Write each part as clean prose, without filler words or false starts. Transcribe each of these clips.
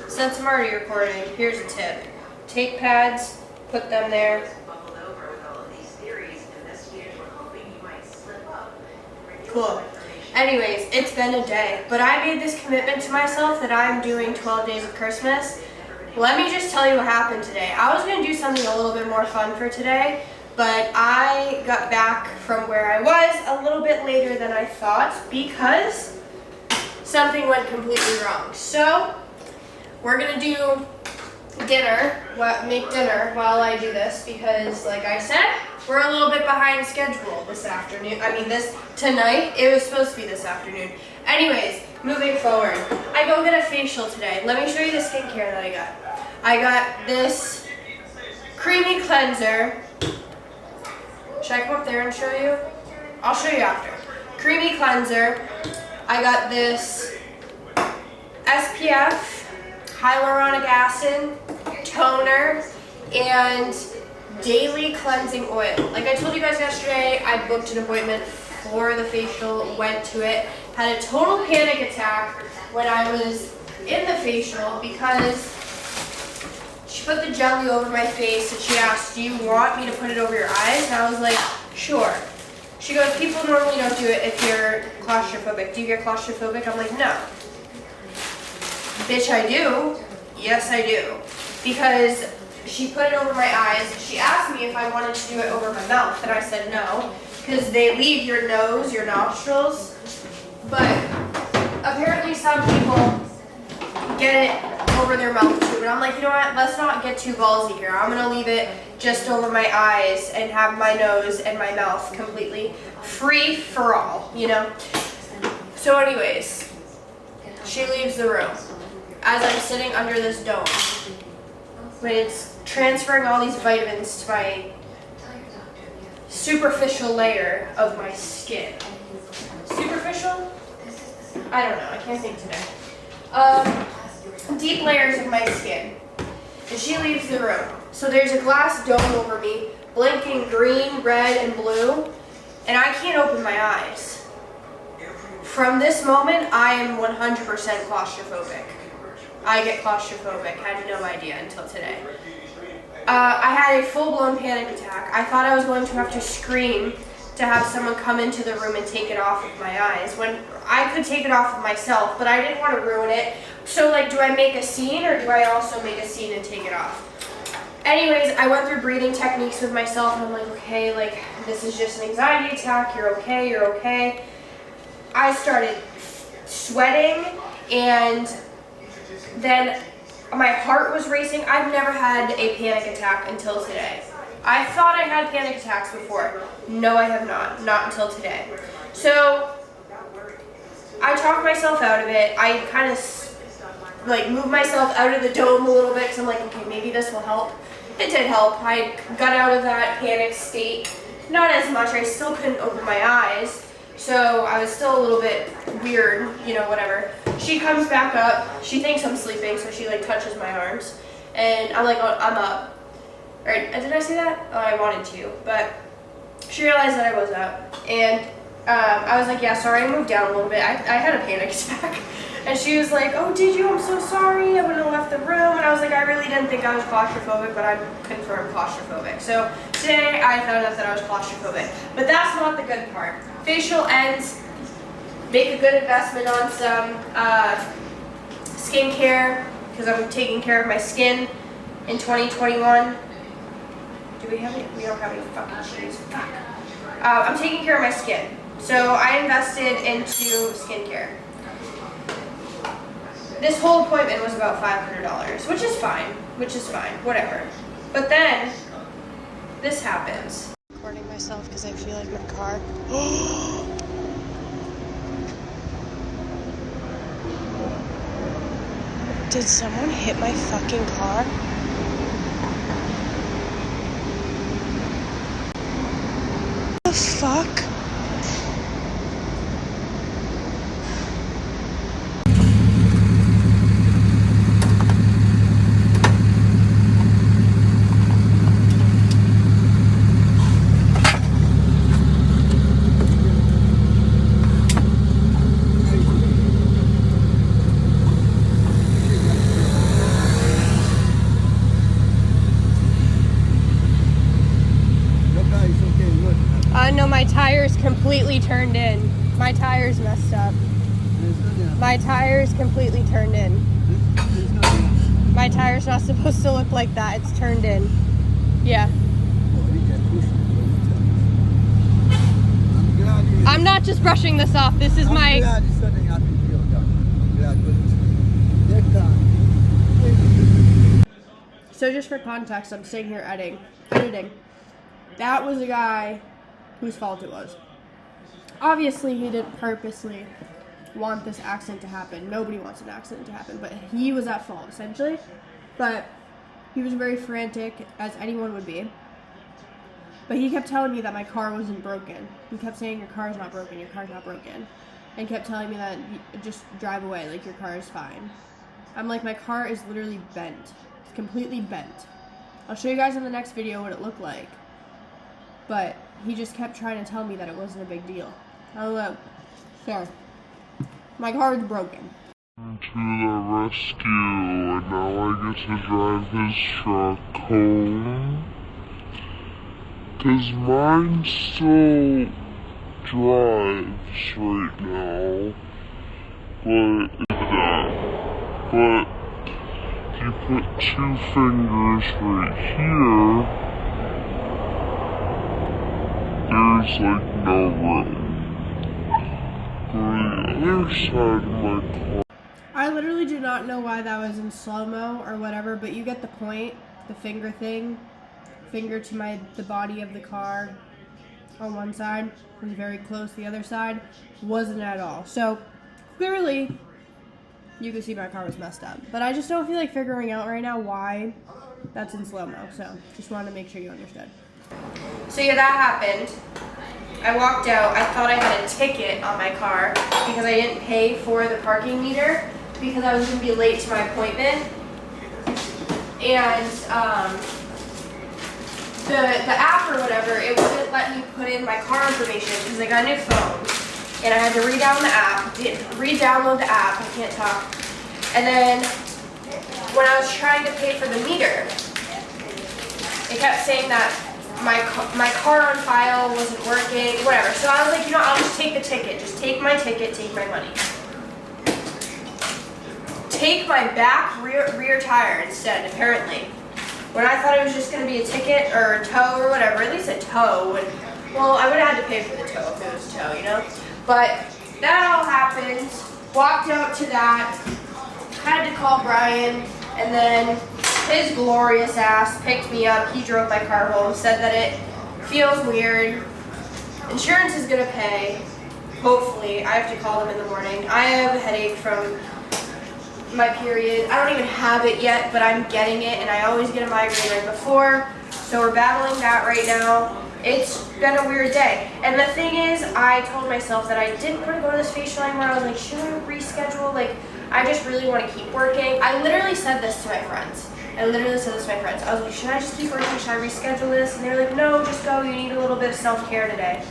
Since I'm already recording, here's a tip. Take pads, put them there. Cool. Anyways, it's been a day, but I made this commitment to myself that I'm doing 12 days of Christmas. Let me just tell you what happened today. I was going to do something a little bit more fun for today, but I got back from where I was a little bit later than I thought because something went completely wrong. So, we're going to do dinner, make dinner while I do this because, like I said, we're a little bit behind schedule this afternoon. Tonight. It was supposed to be this afternoon. Anyways, moving forward. I go get a facial today. Let me show you the skincare that I got. I got this creamy cleanser. Should I come up there and show you? I'll show you after. Creamy cleanser. I got this SPF, hyaluronic acid, toner, and daily cleansing oil. Like I told you guys yesterday, I booked an appointment for the facial, went to it, had a total panic attack when I was in the facial because she put the jelly over my face and she asked, do you want me to put it over your eyes? And I was like, sure. She goes, people normally don't do it if you're claustrophobic. Do you get claustrophobic? I'm like, no. Bitch, I do. Yes, I do. Because she put it over my eyes. She asked me if I wanted to do it over my mouth, and I said no, because they leave your nose, your nostrils. But apparently some people get it over their mouth too. And I'm like, you know what? Let's not get too ballsy here. I'm gonna leave it just over my eyes and have my nose and my mouth completely free for all, you know? So anyways, she leaves the room. As I'm sitting under this dome, when it's transferring all these vitamins to my superficial layer of my skin. Superficial? I don't know, I can't think today. Deep layers of my skin. And she leaves the room. So there's a glass dome over me, blinking green, red, and blue, and I can't open my eyes. From this moment, I am 100% claustrophobic. I get claustrophobic, I had no idea until today. I had a full-blown panic attack. I thought I was going to have to scream to have someone come into the room and take it off of my eyes, when I could take it off of myself, but I didn't want to ruin it. So like, do I make a scene or do I also make a scene and take it off? Anyways, I went through breathing techniques with myself and I'm like, okay, like this is just an anxiety attack, you're okay, you're okay. I started sweating and then my heart was racing. I've never had a panic attack until today. I thought I had panic attacks before. No, I have not until today. So I talked myself out of it. I kind of like moved myself out of the dome a little bit because I'm like, okay, maybe this will help. It did help. I got out of that panic state. Not as much. I still couldn't open my eyes. So I was still a little bit weird, you know, whatever. She comes back up. She thinks I'm sleeping, so she like touches my arms. And I'm like, oh, I'm up. Or did I say that? Oh, I wanted to. But she realized that I was up. And I was like, yeah, sorry, I moved down a little bit. I had a panic attack. And she was like, oh, did you? I'm so sorry. I wouldn't have left the room. And I was like, I really didn't think I was claustrophobic, but I'm confirmed claustrophobic. So today I found out that I was claustrophobic. But that's not the good part. Facial ends. Make a good investment on some skincare because I'm taking care of my skin in 2021. Do we have any? We don't have any fucking cheese. Fuck. I'm taking care of my skin. So I invested into skincare. This whole appointment was about $500, which is fine, whatever. But then, this happens. Recording myself because I feel like my car. Did someone hit my fucking car? What the fuck? completely turned in. My tire's messed up. My tire's completely turned in. My tire's not supposed to look like that. It's turned in. Yeah. I'm not just brushing this off. This is my... So just for context, I'm sitting here editing. That was a guy whose fault it was. Obviously, he didn't purposely want this accident to happen. Nobody wants an accident to happen, but he was at fault, essentially. But he was very frantic, as anyone would be. But he kept telling me that my car wasn't broken. He kept saying, your car's not broken, your car's not broken. And kept telling me that, just drive away, like your car is fine. I'm like, my car is literally bent. It's completely bent. I'll show you guys in the next video what it looked like. But he just kept trying to tell me that it wasn't a big deal. I don't know. Sorry. My car is broken. To the rescue, and now I get to drive his truck home. 'Cause mine still drives right now, but you put 2 fingers right here, there's like no room. On the other side of my car. I literally do not know why that was in slow-mo or whatever, but you get the point. The finger thing. Finger to the body of the car on one side was very close. The other side wasn't at all. So clearly you can see my car was messed up. But I just don't feel like figuring out right now why that's in slow-mo. So just wanted to make sure you understood. So yeah, that happened. I walked out. I thought I had a ticket on my car because I didn't pay for the parking meter because I was going to be late to my appointment. And the app or whatever, it wouldn't let me put in my car information because I got a new phone. And I had to re-download the app. I can't talk. And then when I was trying to pay for the meter, it kept saying that my car on file wasn't working, whatever. So I was like, I'll just take the ticket. Just take my ticket, take my money. Take my back rear tire instead, apparently. When I thought it was just going to be a ticket or a tow or whatever, at least a tow. Well, I would have had to pay for the tow if it was a tow, But that all happened. Walked out to that. Had to call Brian. And then his glorious ass picked me up. He drove my car home. Said that it feels weird. Insurance is going to pay. Hopefully. I have to call them in the morning. I have a headache from my period. I don't even have it yet, but I'm getting it, and I always get a migraine right before, so we're battling that right now. It's been a weird day, and the thing is, I told myself that I didn't want to go to this facial anymore. I was like, should I reschedule? I just really want to keep working. I literally said this to my friends. I was like, should I just keep working? Should I reschedule this? And they were like, no, just go. You need a little bit of self-care today.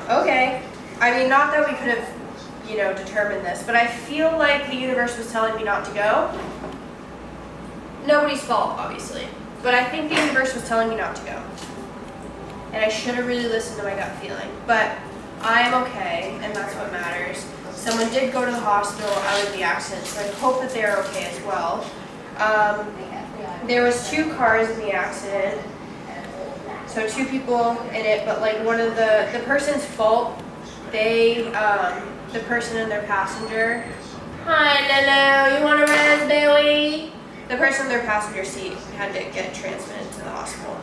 Okay. I mean, not that we could have, determined this, but I feel like the universe was telling me not to go. Nobody's fault, obviously. But I think the universe was telling me not to go. And I should have really listened to my gut feeling. But I am okay, and that's what matters. Someone did go to the hospital out of the accident, so I hope that they're okay as well. There was 2 cars in the accident. So 2 people in it, but one of the person's fault, the person and their passenger, hi Lolo, you want a raspberry? The person in their passenger seat had to get transmitted to the hospital.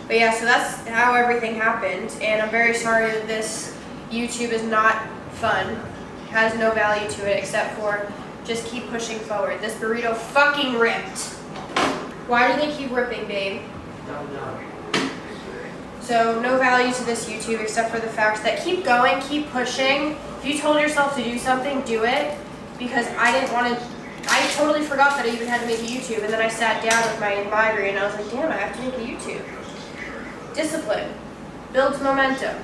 But yeah, so that's how everything happened, and I'm very sorry that this YouTube is not fun, has no value to it except for just keep pushing forward. This burrito fucking ripped. Why do they keep ripping, babe? So no value to this YouTube except for the fact that keep going, keep pushing. If you told yourself to do something, do it. Because I totally forgot that I even had to make a YouTube, and then I sat down with my migraine and I was like, damn, I have to make a YouTube. Discipline builds momentum,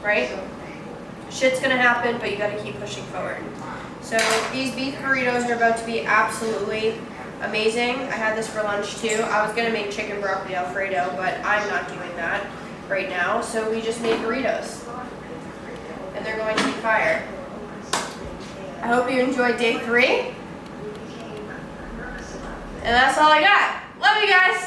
right? Shit's gonna happen, but you gotta keep pushing forward. So these beef burritos are about to be absolutely amazing. I had this for lunch too. I was gonna make chicken broccoli Alfredo, but I'm not doing that right now. So we just made burritos. And they're going to be fire. I hope you enjoyed day 3. And that's all I got. Love you guys.